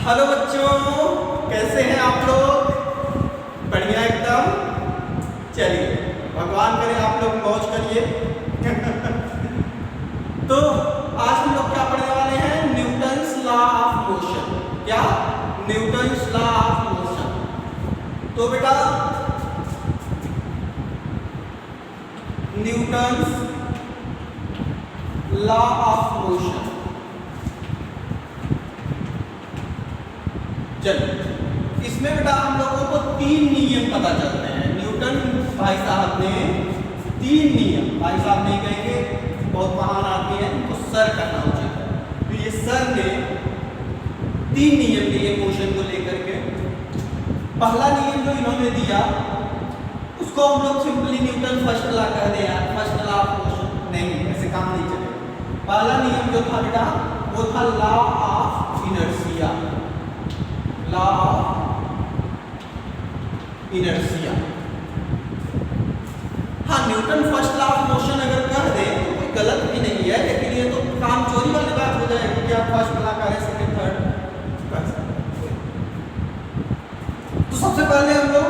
Hello बच्चों, कैसे हैं आप लोग? बढ़िया एकदम। चलिए, भगवान करे आप लोग मौज करिए। तो आज हम लोग क्या पढ़ने वाले हैं? Newton's law of motion. क्या? Newton's law of motion. तो बेटा न्यूटन्स लॉ ऑफ मोशन, चलिए इसमें बेटा हम लोगों को तीन नियम पता चलते हैं। न्यूटन भाई साहब ने तीन नियम, भाई साहब नहीं कहेंगे, बहुत महान आदमी है तो सर करना उचित है। तो ये सर ने तीन नियम दिए मोशन को लेकर के। पहला नियम जो इन्होंने दिया उसको हम लोग सिंपली न्यूटन फर्स्ट लॉ कह दें यार, फर्स्ट लॉ ऑफ मोशन। नहीं, ऐसे काम नहीं चलेगा। पहला नियम जो था बेटा वो था law of inertia. Law of inertia. हाँ, Newton first law of motion अगर कह दे तो कोई गलत भी नहीं है, लेकिन ये तो काम चोरी वाली बात हो जाएगी कि आप फर्स्ट लॉ करें सेकंड थर्ड कर सकते। तो सबसे पहले हम लोग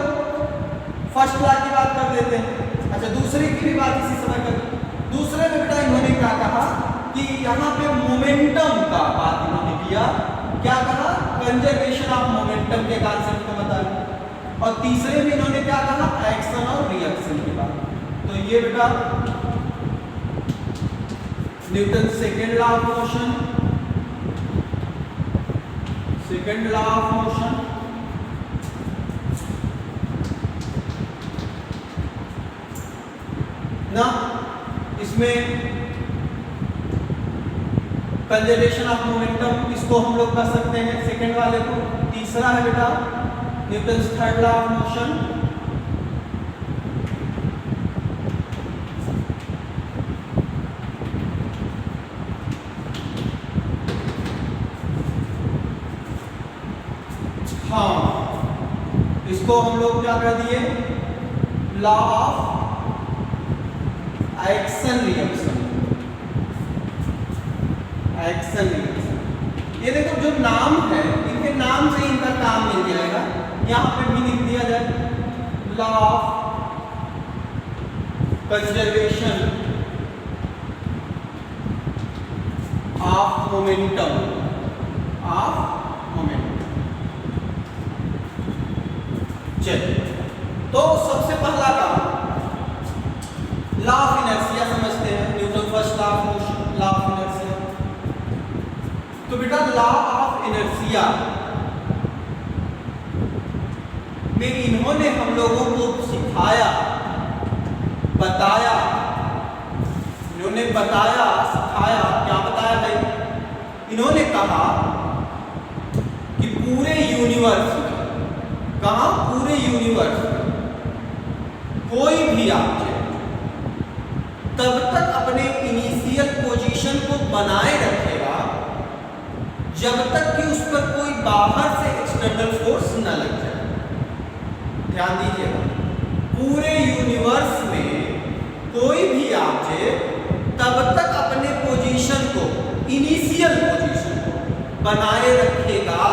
फर्स्ट लॉ की बात कर देते हैं। अच्छा, दूसरे की भी बात इसी समय कर। दूसरे में बेटा इन्होंने क्या कहा कि यहाँ पे मोमेंटम का बात इन्होंने किया। क्या कहा? कंजर्वेशन ऑफ मोमेंटम के कॉन्सेप्ट को बताया। और तीसरे में इन्होंने क्या कहा? एक्शन और रिएक्शन की बात। तो ये बेटा Newton second law of motion, second law of motion. ना इसमें कंजर्वेशन ऑफ मोमेंटम, इसको हम लोग कर सकते हैं सेकंड वाले को। तीसरा है बेटा Newton's third law of motion. हाँ, इसको हम लोग क्या कर दिए? Law of action reaction. Action reaction, ये देखो जो नाम है इनके नाम से इनका काम मिल जाएगा। यहां पे भी लिख दिया जाए law of conservation of momentum, of momentum. चलिए, तो सबसे पहला काम लॉ ऑफ इनर्शिया समझते हैं। Newton first law of motion, law of inertia. तो बेटा लॉ ऑफ इनर्शिया में इन्होंने हम लोगों को सिखाया, बताया। इन्होंने बताया, सिखाया। क्या बताया भाई? इन्होंने कहा कि पूरे यूनिवर्स में, कहां? पूरे यूनिवर्स में कोई भी ऑब्जेक्ट तब तक अपने इनिशियल पोजीशन को बनाए रखेगा जब तक कि उस पर कोई बाहर से एक्सटर्नल फोर्स न लग जाए। ध्यान दीजिएगा, पूरे यूनिवर्स में कोई भी ऑब्जेक्ट तब तक अपने पोजीशन को, इनिशियल पोजीशन को बनाए रखेगा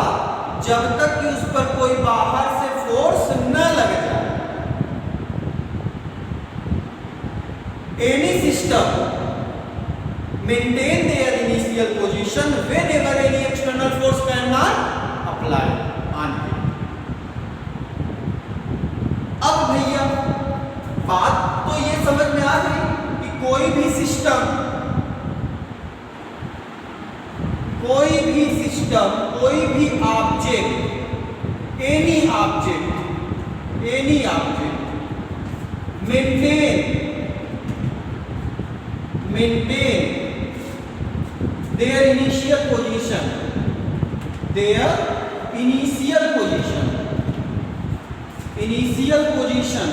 जब तक कि उस पर कोई बाहर से फोर्स न लग जाए। Any system maintain their initial position whenever any external force cannot apply on it. अब भैया बात तो ये समझ में आ गई कि कोई भी सिस्टम, कोई भी सिस्टम, कोई भी object, any object, any object maintain their initial position, their initial position, initial position।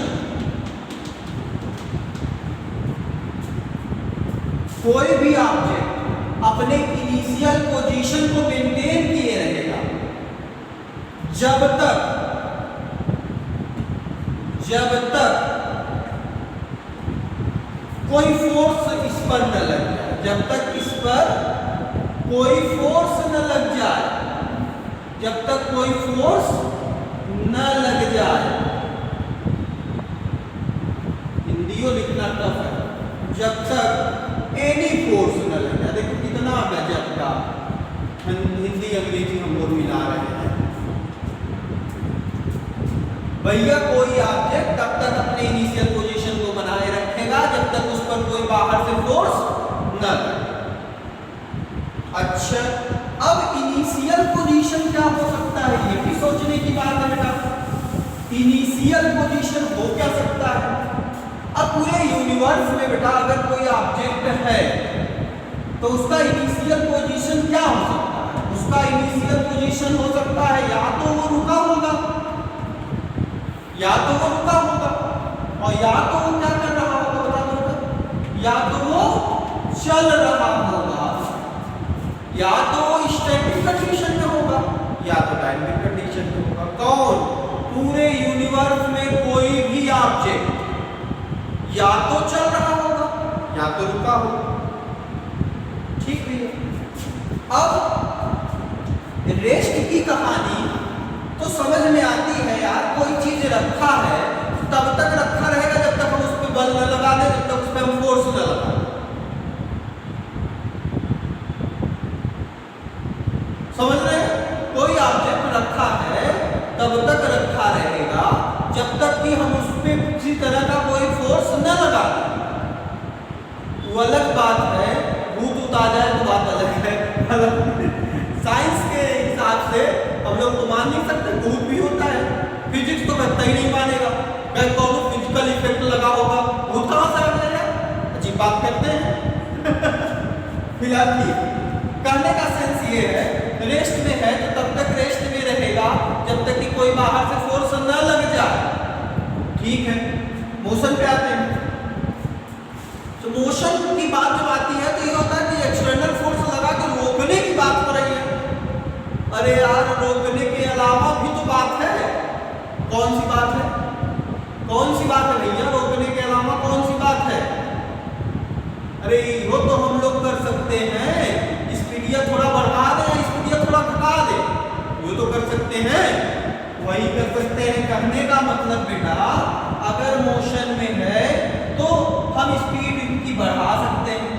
कोई भी ऑब्जेक्ट अपने इनिशियल पोजीशन को मेंटेन किए रहेगा जब तक कोई फोर्स इस पर न लग जाए, जब तक इस पर कोई फोर्स न लग जाए जब तक कोई फोर्स न लग जाए, हिंदियों लिखना टफ है, जब तक एनी फोर्स न लग जाए। देखो कितना गजब का हिंदी अंग्रेजी हम लोग मिला रहे हैं। भैया कोई ऑब्जेक्ट तब तक अपने इनिशियल पोजीशन को बनाए रखेगा जब तक उस पर कोई बाहर से फोर्स न लगे। अच्छा, अब इनिशियल पोजीशन क्या हो सकता है, ये भी सोचने की बात है बेटा। इनिशियल पोजीशन हो क्या सकता है? अब पूरे यूनिवर्स में बेटा अगर कोई ऑब्जेक्ट है तो उसका इनिशियल पोजीशन क्या हो सकता है? उसका इनिशियल पोजीशन हो सकता है या तो वो रुका होगा, या तो वो रुका होगा, और या तो वो क्या कर रहा होगा बता दो बेटा, या तो वो चल रहा होगा, या तो वो स्टैटिक कंडीशन में होगा, या तो डायनामिक कंडीशन में होगा। कौन? पूरे यूनिवर्स में कोई भी ऑब्जेक्ट या तो चल रहा होगा या तो रुका होगा। ठीक है। अब रेस्ट की कहानी तो समझ में आती है यार, कोई चीज रखा है तब तक रखा रहेगा जब तक हम उस पर बल न लगा दें, जब तक उस पर हम फोर्स न लगा दें। समझ रहे हैं? कोई ऑब्जेक्ट रखा है तब तक रखा रहेगा जब तक कि हम उस पर किसी तरह का कोई फोर्स न लगा दें। वो अलग बात है, भूत उत आ जाए तो बात अलग है। साइंस के हिसाब से हम लोग तो मान नहीं सकते, भूत भी होता है। फिजिक्स तो कहता ही नहीं मानेगा, कहीं कौन फिजिकल इफेक्ट लगा होगा, भूत कहां से लग जाएगा? अजीब बात करते हैं। फिलहाल कहने का सेंस ये है, रेस्ट में है तो तब तक रेस्ट में रहेगा जब तक कि कोई बाहर से फोर्स न लग जाए। ठीक है। मोशन पे आते हैं। तो मोशन की बात जब आती है तो ये होता है कि एक्सटर्नल फोर्स लगा के रोकने की बात हो रही है। अरे यार, रोकने के अलावा भी तो बात है। कौन सी बात है? कौन सी बात है भैया? रोकने के अलावा कौन सी बात है? अरे वो तो हम लोग कर सकते हैं, स्पीडिया थोड़ा बढ़ा दे, स्पीडिया थोड़ा घटा दे, ये तो कर सकते हैं। वही कर सकते हैं। कहने का मतलब बेटा, अगर मोशन में है तो हम स्पीड इनकी बढ़ा सकते हैं,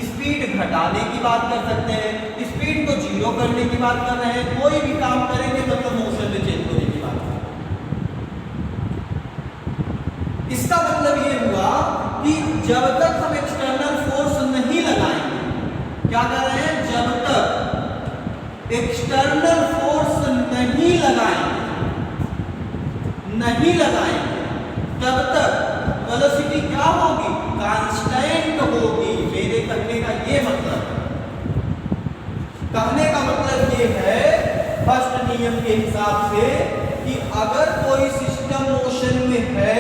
स्पीड घटाने की बात कर सकते हैं, स्पीड को जीरो करने की बात कर रहे हैं। कोई भी काम करेंगे मतलब मोशन में चेंज होने की बात कर। इसका मतलब ये हुआ कि जब तक हम एक्सटर्नल फोर्स नहीं लगाएंगे, क्या कर रहे हैं, जब तक एक्सटर्नल फोर्स नहीं लगाएंगे तब तक वेलोसिटी क्या होगी, कांस्टेंट होगी। मेरे कहने का ये मतलब है, कहने का मतलब ये है फर्स्ट नियम के हिसाब से कि अगर कोई सिस्टम मोशन में है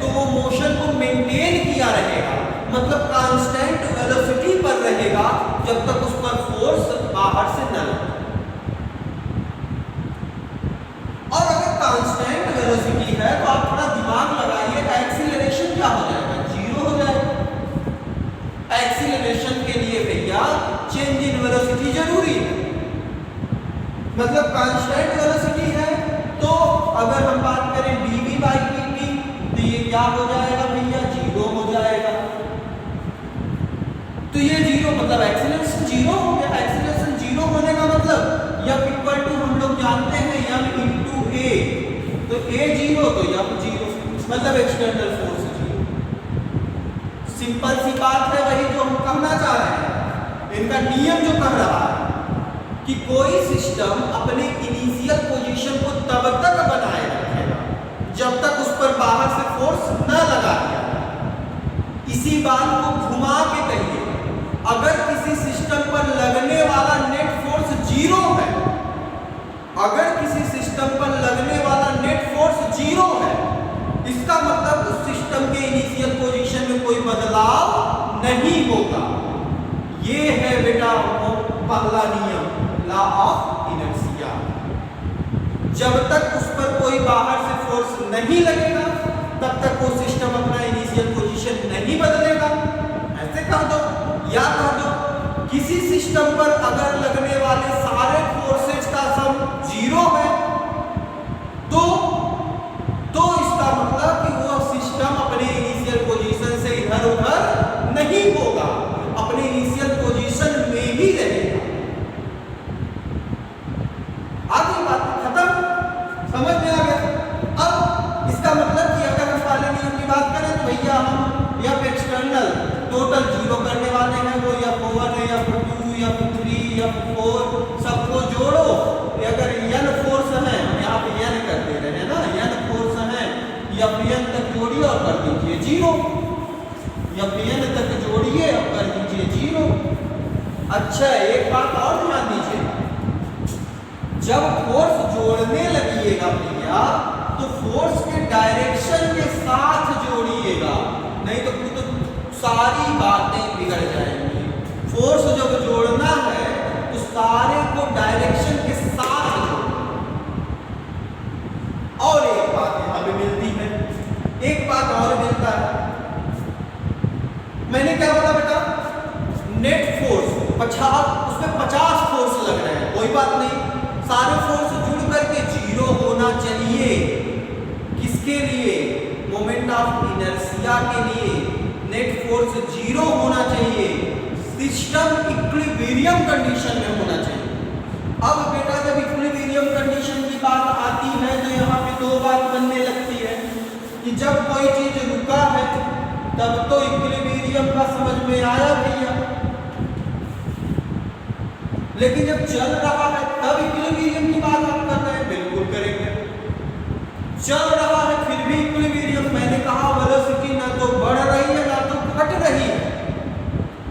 तो वो मोशन को मेंटेन किया रहेगा, मतलब कांस्टेंट वेलोसिटी पर रहेगा जब तक उस पर फोर्स बाहर से न लगे। और अगर कांस्टेंट वेलोसिटी है तो आप थोड़ा दिमाग लगाइए, एक्सीलरेशन क्या हो जाएगा, जीरो हो जाएगा। एक्सीलरेशन के लिए भैया चेंज इन वेलोसिटी जरूरी है, मतलब कांस्टेंट वेलोसिटी है तो अगर हम बात करें dv by dt तो ये क्या हो जाएगा भैया, जीरो हो जाएगा। तो ये जीरो मतलब एक्सीलरेशन जीरो हो गया। एक्सीलरेशन जीरो होने का मतलब F इक्वल टू हम लोग जानते हैं m इंटू a, तो a जीरो तो F जीरो, मतलब एक्सटर्नल फोर्स जीरो। सिंपल सी बात है, वही जो हम कहना चाह रहे हैं। इनका नियम जो कह रहा है कि कोई सिस्टम अपने इनिशियल पोजीशन को तब तक बनाए रखेगा जब तक उस पर बाहर से फोर्स न लगा दिया। इसी बात को घुमा के कहिए, अगर किसी सिस्टम पर लगने वाला नेट फोर्स जीरो है, अगर किसी सिस्टम पर लगने वाला नेट फोर्स जीरो है, इसका मतलब उस सिस्टम के इनिशियल पोजीशन में कोई बदलाव नहीं होगा। ये है बेटा पहला नियम, लॉ ऑफ इनर्शिया। जब तक उस पर कोई बाहर से फोर्स नहीं लगेगा तब तक वो सिस्टम अपना इनिशियल पोजीशन नहीं बदलेगा। ऐसे कह दो या कह दो किसी सिस्टम पर अगर लगने वाले सारे फोर्सेज का सम 0 है तो इसका मतलब कि वो सिस्टम अपने इनिशियल पोजीशन से इधर उधर नहीं होगा, अपने इनिशियल पोजीशन में ही रहेगा। आगे बात खत्म, समझ में आ गया। अब इसका मतलब कि अगर हम पहले नियम की बात करें तो भैया हम एफ एक्सटर्नल टोटल 0 करने वाले हैं, वो F1 है F2 F3 F4 सबको जोड़ो। अगर n फोर्स है, यहाँ पे n कर दे रहे हैं ना, n फोर्स है, Fn तक जोड़िए और कर दीजिए 0, Fn तक जोड़िए और कर दीजिए 0। अच्छा एक बात और ध्यान दीजिए, जब फोर्स जोड़ने लगिएगा भैया तो फोर्स के डायरेक्शन के साथ जोड़िएगा, नहीं तो सारी बातें बिगड़ जाएंगी। फोर्स जब जोड़ना है तो सारे को डायरेक्शन के साथ जोड़ना। और एक बात यहां पे मिलती है, एक बात और मिलता है, मैंने क्या बोला बेटा, नेट फोर्स 50, उसमें 50 फोर्स लग रहे हैं, कोई बात नहीं, सारे फोर्स जुड़ करके 0 होना चाहिए। किसके लिए? मोमेंट ऑफ इनर्शिया के लिए नेट फोर्स 0 होना चाहिए, सिस्टम इक्विलिब्रियम कंडीशन में होना चाहिए। अब बेटा जब इक्विलिब्रियम कंडीशन की बात आती है तो यहाँ पे दो बात बनने लगती है कि जब कोई चीज रुका है तब तो इक्विलिब्रियम का समझ में आया भैया, लेकिन जब चल रहा है तब इक्विलिब्रियम की बात आप कर रहे हैं, बिल्कुल करेंगे। चल रहा है फिर भी इक्विलिब्रियम, मैंने कहा वेलोसिटी ना तो बढ़ रही है ना तो घट रही है,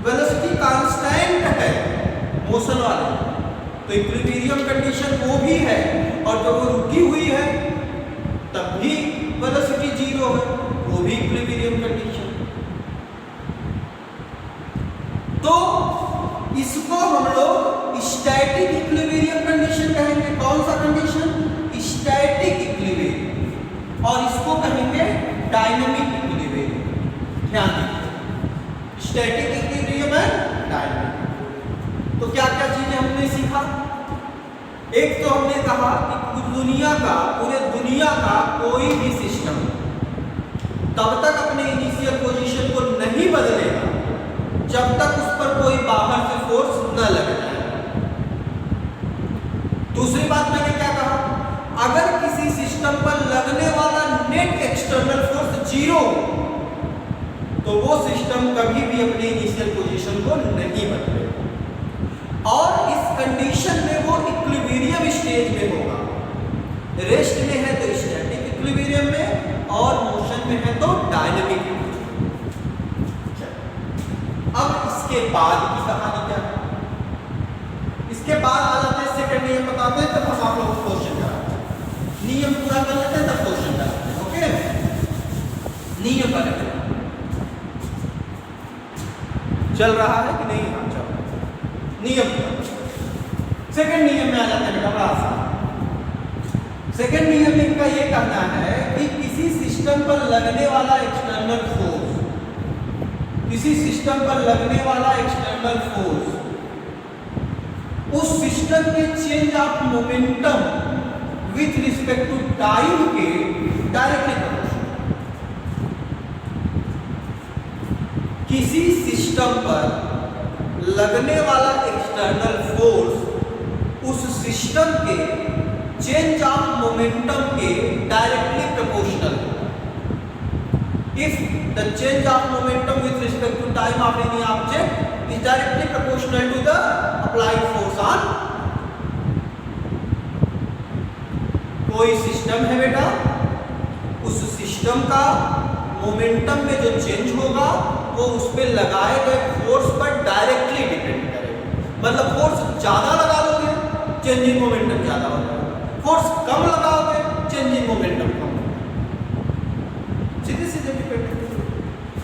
वेलोसिटी कांस्टेंट है मोशन वाले, तो इक्विलिब्रियम कंडीशन वो भी है, और जब वो रुकी हुई है तब भी वेलोसिटी 0 है, वो भी इक्विलिब्रियम कंडीशन। तो इसको हम लोग स्टैटिक इक्विलिब्रियम कंडीशन कहेंगे। कौन सा कंडीशन? स्टैटिक इक्विलिब्रियम, और इसको कहेंगे डायनामिक इक्विलिब्रियम। ध्यान दीजिए, स्टैटिक इक्विलिब्रियम है, डायनामिक। तो क्या क्या चीजें हमने सीखा? एक तो हमने कहा कि दुनिया का, पूरे दुनिया का कोई भी सिस्टम तब तक अपने इनिशियल पोजीशन को नहीं बदलेगा जब तक उस पर कोई बाहर से फोर्स न लगे जाए। दूसरी बात मैंने क्या कहा, अगर किसी सिस्टम पर लगने वाला नेट एक्सटर्नल फोर्स 0 तो वो सिस्टम कभी भी अपने इनिशियल पोजीशन को नहीं बदलेगा, और इस कंडीशन में वो इक्विलिब्रियम स्टेज में होगा। रेस्ट में है तो स्टैटिक इक्विलिब्रियम में, और मोशन में है तो डायनामिक। अब इसके बाद की कहानी क्या है? इसके बाद आ जाते हैं सेकंड नियम बताते हैं, तब हम आप लोगों को क्वेश्चन कराते हैं। नियम पूरा कर लेते हैं तब क्वेश्चन कराते हैं। ओके, नियम का लेते हैं, चल रहा है कि नहीं? हाँ चल रहा है। नियम सेकंड नियम में आ जाते हैं बेटा, बड़ा आसान। सेकंड नियम का ये कहना है कि किसी सिस्टम पर लगने वाला एक्सटर्नल फोर्स, किसी सिस्टम पर लगने वाला एक्सटर्नल फोर्स उस सिस्टम के change of momentum with respect to time के डायरेक्टली प्रोपोर्शनल। किसी सिस्टम पर लगने वाला एक्सटर्नल फोर्स उस सिस्टम के चेंज ऑफ मोमेंटम के directly proportional. If the change of momentum with respect to time of any object is directly proportional to the applied force on, कोई system है बेटा, उस सिस्टम का मोमेंटम में जो चेंज होगा वो उस पर लगाए गए फोर्स पर डायरेक्टली डिपेंड करेगा। मतलब फोर्स ज्यादा लगा लोगे चेंज इन मोमेंटम ज्यादा होगा, फोर्स कम लगाओगे चेंज इन मोमेंटम कम, सीधे सीधे डिपेंड।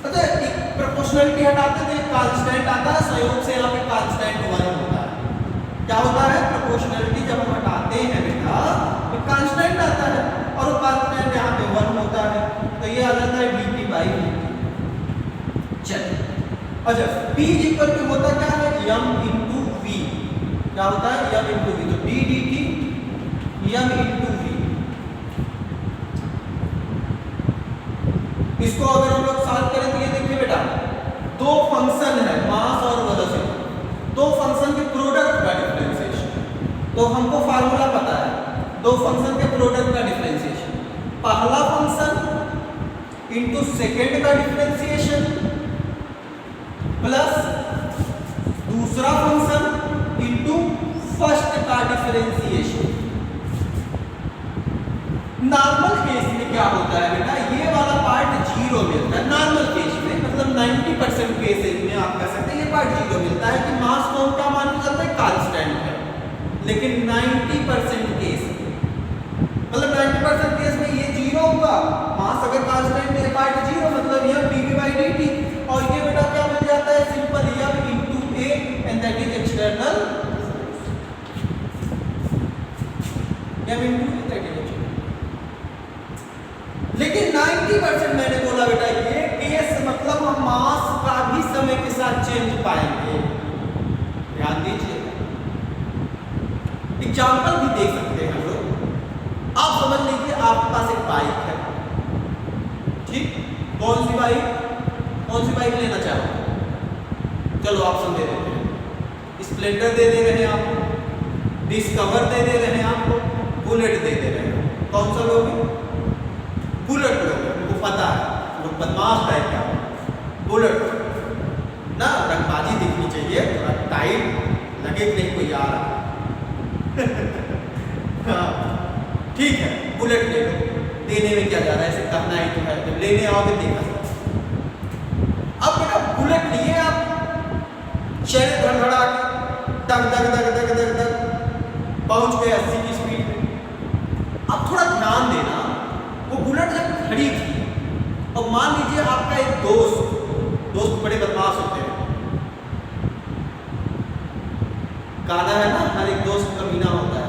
अच्छा, एक प्रोपोर्शनलिटी हटाते थे, कांस्टेंट आता है, संयोग से यहाँ पे कांस्टेंट 1 होता है। क्या होता है? प्रोपोर्शनलिटी जब हम हटाते हैं बेटा तो कांस्टेंट आता है, और वो कांस्टेंट यहाँ पे 1 होता है, तो ये आ जाता है dt/dt। चलिए, अच्छा p इक्वल टू होता क्या है? M into v. क्या होता है? M into v. तो d d t m into v. इसको अगर हम लोग सॉल्व करें तो ये देखिए बेटा, दो फंक्शन है मास और वेलोसिटी, दो फंक्शन के प्रोडक्ट का डिफरेंशिएशन। तो हमको फार्मूला पता है, दो फंक्शन के प्रोडक्ट का डिफरेंशिएशन, पहला फंक्शन इंटू सेकेंड का डिफरेंशिएशन प्लस दूसरा फंक्शन इंटू फर्स्ट का डिफरेंशिएशन। नॉर्मल केस में क्या होता है बेटा, ये वाला पार्ट जीरो मिलता है नॉर्मल केस में, मतलब 90% केसेस में आप कह सकते हैं ये पार्ट जीरो मिलता है कि मास को क्या माना जाता है? कांस्टेंट है। लेकिन 90% केस मतलब 90% केस में ये जीरो हुआ, मास अगर कांस्टेंट है पार्ट जीरो, मतलब यह dv/dt। और ये बेटा क्या मिल जाता है? Simple m into a and that is external m into that is. लेकिन 90% मैंने बोला बेटा ये केस मतलब हम मास का भी समय के साथ चेंज पाएंगे, ध्यान दीजिए। एग्जाम्पल भी देख सकते हैं हम लोग। आप समझ लीजिए आपके पास एक बाइक है, ठीक? कौन सी बाइक लेना चाहो? चलो ऑप्शन दे देते हैं। स्प्लेंडर दे रहे हैं आपको, डिस्कवर दे रहे हैं आपको, बुलेट दे रहे हैं। कौन सा लोगे? बुलेट लोगे। उनको पता है, लोग बदमाश टाइप का बुलेट ना, रंगबाजी दिखनी चाहिए, थोड़ा टाइट लगे कि नहीं कोई आ रहा। हाँ ठीक है, बुलेट ले लो, देने में क्या जा रहा है, ऐसे करना ही तो है, जब लेने आओगे देखा। अब बेटा बुलेट लिए आप, शरीर धड़धड़ा के दग दग दग दग दग दग पहुंच गए 80 की स्पीड में। अब थोड़ा ध्यान देना, वो बुलेट जब खड़ी थी और मान लीजिए आपका एक दोस्त बड़े बदमाश होते हैं, गाना है ना, हर एक दोस्त कमीना होता है।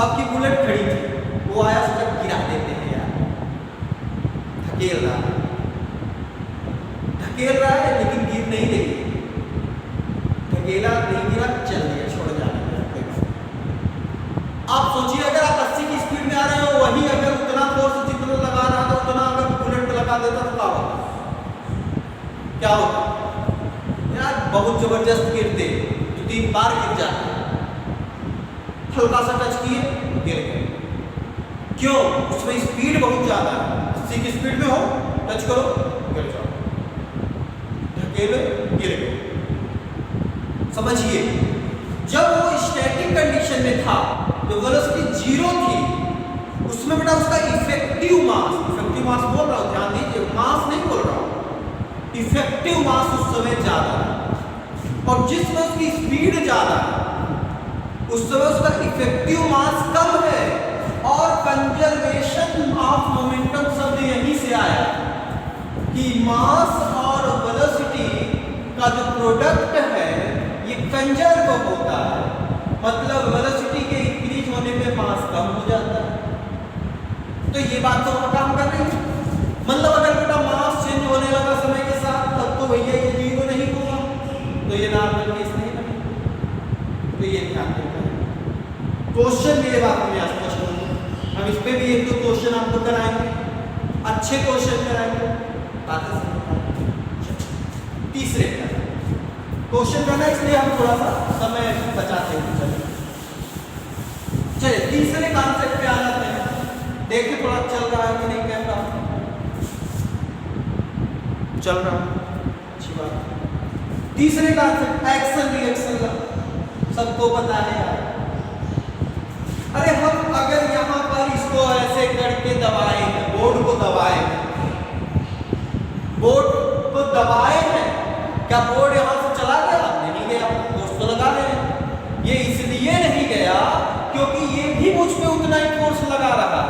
आपकी बुलेट खड़ी थी, वो आया सोचा गिरा देते हैं यार, धकेल रहा है लेकिन गिर नहीं रही, धकेला नहीं गिरा, चल दिया, छोड़ जाने। आप सोचिए अगर आप 80 की स्पीड में आ रहे हो, वही अगर उतना फोर्स जितना लगा रहा था उतना अगर बुलेट पे लगा देता तो क्या होता यार? बहुत जबरदस्त गिरते, 2-3 बार गिर जाते, हल्का सा टच किए गिर गए। क्यों? उसमें स्पीड बहुत ज्यादा है, 80 की स्पीड में हो, टच करो गिर जाओ, धकेले गिर गए। समझिए, जब वो स्टैटिक कंडीशन में था, जो वेलोसिटी जीरो थी, उसमें बेटा उसका इफेक्टिव मास बोल रहा हूं, ध्यान दीजिए, मास नहीं बोल रहा हूं, इफेक्टिव मास उस समय ज्यादा है। और जिस समय उसकी स्पीड ज्यादा है उस समय उसका इफेक्टिव मास कम है। और कंजर्वेशन ऑफ मोमेंटम शब्द यहीं से आया कि मास और वेलोसिटी का जो प्रोडक्ट है ये कंजर्व होता है, मतलब वेलोसिटी के इंक्रीज होने पे मास कम हो जाता है। तो ये बात तो काम कर रही है, मतलब अगर बेटा मास चेंज होने लगा समय के साथ, तब तो भैया ये जीरो नहीं होगा, तो ये नॉर्मल केस नहीं बनेगा। तो ये ध्यान देना है। क्वेश्चन ये बात में स्पष्ट होगी, हम इस पे भी 1-2 क्वेश्चन आपको कराएंगे, अच्छे क्वेश्चन कराएंगे। तीसरे क्वेश्चन करना, इसलिए हम थोड़ा सा समय बचाते हैं। चलिए तीसरे कॉन्सेप्ट पे आ जाते हैं, देखिए थोड़ा चल रहा है कि नहीं, कैमरा चल रहा है, अच्छी बात। तीसरे कॉन्सेप्ट एक्शन रिएक्शन का सबको पता है यार। अरे हम अगर यहाँ पर इसको ऐसे करके दबाएंगे, बोर्ड को दबाएंगे, क्या बोर्ड यहाँ से चला गया? नहीं गया, फोर्स तो लगा रहे हैं। ये इसलिए नहीं गया क्योंकि ये भी मुझ पे उतना ही फोर्स लगा रहा है।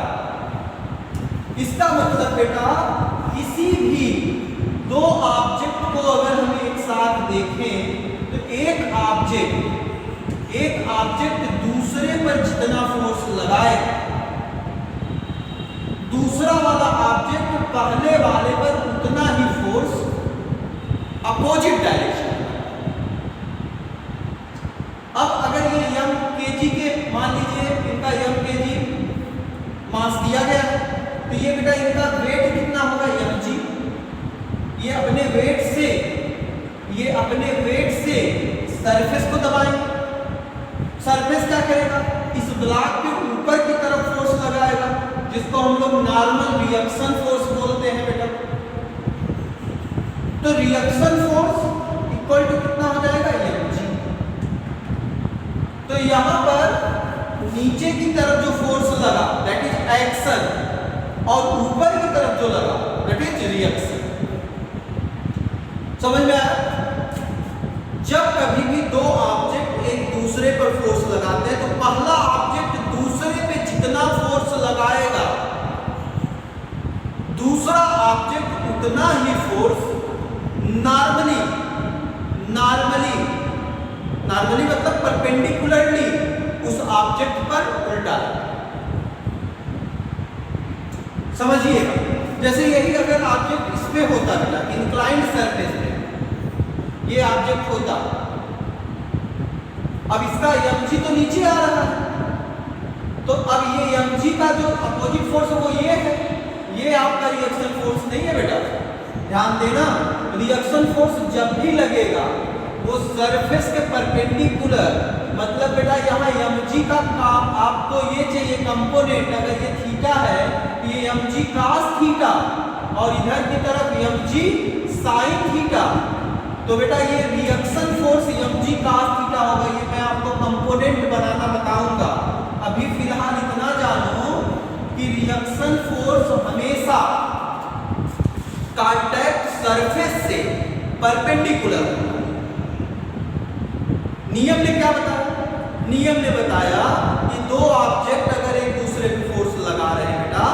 इसका मतलब बेटा किसी भी दो ऑब्जेक्ट को अगर हम एक साथ देखें तो एक ऑब्जेक्ट दूसरे पर जितना फोर्स लगाए, दूसरा वाला ऑब्जेक्ट पहले वाले पर उतना ही फोर्स अपोजिट डायरेक्शन, बेटा इनका वेट कितना होगा mg, ये अपने वेट से सरफेस को दबाएंगे। सरफेस क्या करेगा, इस ब्लॉक के ऊपर की तरफ फोर्स लगाएगा, जिसको हम लोग नॉर्मल रिएक्शन फोर्स बोलते हैं बेटा। तो रिएक्शन फोर्स इक्वल टू कितना हो जाएगा mg। तो यहां पर नीचे की तरफ जो फोर्स लगा दैट इज एक्शन, और ऊपर की तरफ जो लगा दैट इज रिएक्शन। समझ में आया? जब कभी भी दो ऑब्जेक्ट एक दूसरे पर फोर्स लगाते हैं तो पहला ऑब्जेक्ट दूसरे पे जितना फोर्स लगाएगा, दूसरा ऑब्जेक्ट उतना ही फोर्स नॉर्मली मतलब परपेंडिकुलरली उस ऑब्जेक्ट पर उल्टा। समझिएगा, जैसे यही अगर ऑब्जेक्ट इस पे होता बेटा इंक्लाइंड सरफेस पे, ये ऑब्जेक्ट होता, अब इसका mg तो नीचे आ रहा है, तो अब ये mg का जो अपोजिट फोर्स है वो ये है, ये आपका रिएक्शन फोर्स नहीं है बेटा। ध्यान देना, रिएक्शन फोर्स जब भी लगेगा वो सरफेस के परपेंडिकुलर, मतलब बेटा यहाँ mg का आपको ये चाहिए कंपोनेंट, अगर ये थीटा है ये mg cos थीटा और इधर की तरफ mg sin थीटा, तो बेटा ये reaction force mg cos theta होगा। ये मैं आपको कंपोनेंट बनाना बताऊंगा, अभी फिलहाल इतना जानो कि रिएक्शन फोर्स हमेशा कांटेक्ट सरफेस से परपेंडिकुलर। नियम ने क्या बताया? नियम ने बताया कि दो ऑब्जेक्ट अगर एक दूसरे पे फोर्स लगा रहे हैं बेटा,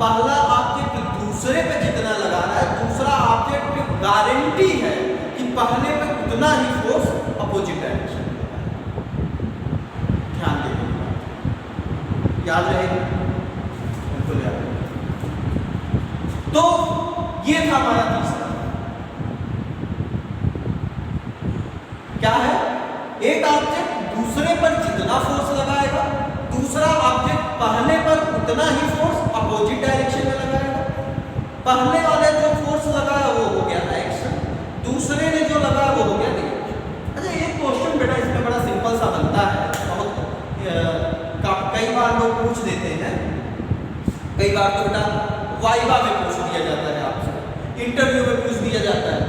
पहला ऑब्जेक्ट दूसरे पे जितना लगा रहा है, दूसरा ऑब्जेक्ट पे गारंटी है कि पहले पे उतना ही फोर्स अपोजिट डायरेक्शन। ध्यान देना, याद रहेगा, बिल्कुल याद। तो ये था हमारा तीसरा, क्या है? एक ऑब्जेक्ट दूसरे पर जितना फोर्स लगाएगा, दूसरा ऑब्जेक्ट पहले पर उतना ही फोर्स अपोजिट डायरेक्शन में लगाएगा। पहले वाले जो फोर्स लगाया वो हो गया एक्शन, दूसरे ने जो लगाया वो हो गया रिएक्शन। अच्छा, एक क्वेश्चन बेटा इसमें बड़ा सिंपल सा बनता है, बहुत कई बार लोग पूछ देते हैं, कई बार तो बेटा वाइवा में पूछ दिया जाता है, आपसे इंटरव्यू में पूछ दिया जाता है।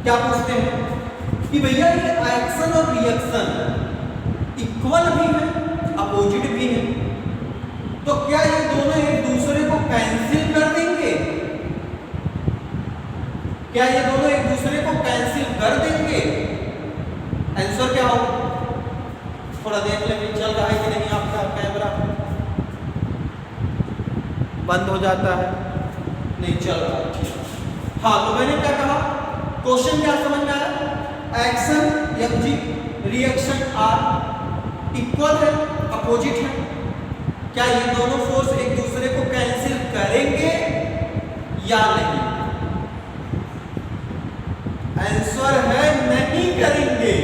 क्या पूछते हैं कि भैया ये एक्शन और रिएक्शन इक्वल भी है, अपोजिट भी है, तो क्या ये दोनों एक दूसरे को कैंसिल कर देंगे? क्या ये दोनों एक दूसरे को कैंसिल कर देंगे? आंसर क्या होगा? थोड़ा देख लेंगे, चल रहा है कि नहीं आपका कैमरा? बंद हो जाता है, नहीं चल रहा है, ठीक। हाँ, तो मैंने क्या कहा, क्वेश्चन क्या समझ में आया? Action mg, reaction r equal है, अपोजिट है, क्या ये दोनों फोर्स एक दूसरे को कैंसिल करेंगे या नहीं? आंसर है नहीं करेंगे।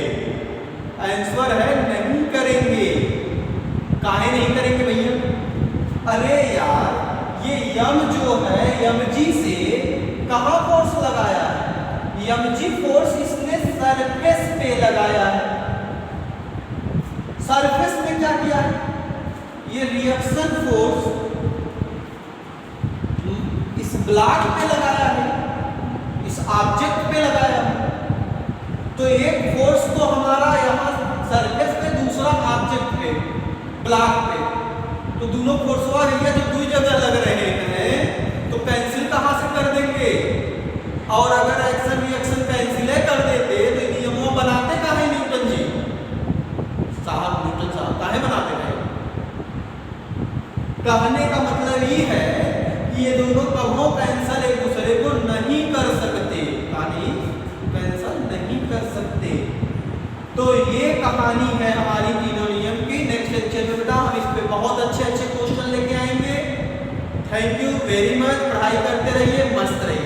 आंसर है नहीं करेंगे। काहे नहीं करेंगे भैया? अरे यार, ये m जो है mg से कहां फोर्स लगाया है? mg फोर्स इसने सरफेस पे लगाया है। सरफेस पे क्या किया है? ये रिएक्शन फोर्स इस ब्लॉक पे लगाया है, इस ऑब्जेक्ट पे लगाया है। तो एक फोर्स तो हमारा यहाँ सरफेस पे, दूसरा ऑब्जेक्ट पे, ब्लॉक पे। तो दोनों फोर्सवा भैया जब दो जगह लग रहे हैं तो कैंसिल कहाँ से कर देंगे? और अगर एक्शन रिएक्शन कैंसिल कर देते तो नियमों बनाते काहे न्यूटन जी साहब? न्यूटन साहब काहे बनाते हैं? कहने का मतलब ये है कि ये दोनों कभी कैंसल एक दूसरे को नहीं कर सकते, कैंसल नहीं कर सकते। तो ये कहानी है हमारी तीनों नियम की। नेक्स्ट लेक्चर में बेटा हम इस पे बहुत अच्छे क्वेश्चन लेके आएंगे। Thank you very much. पढ़ाई करते रहिए, मस्त रहिए।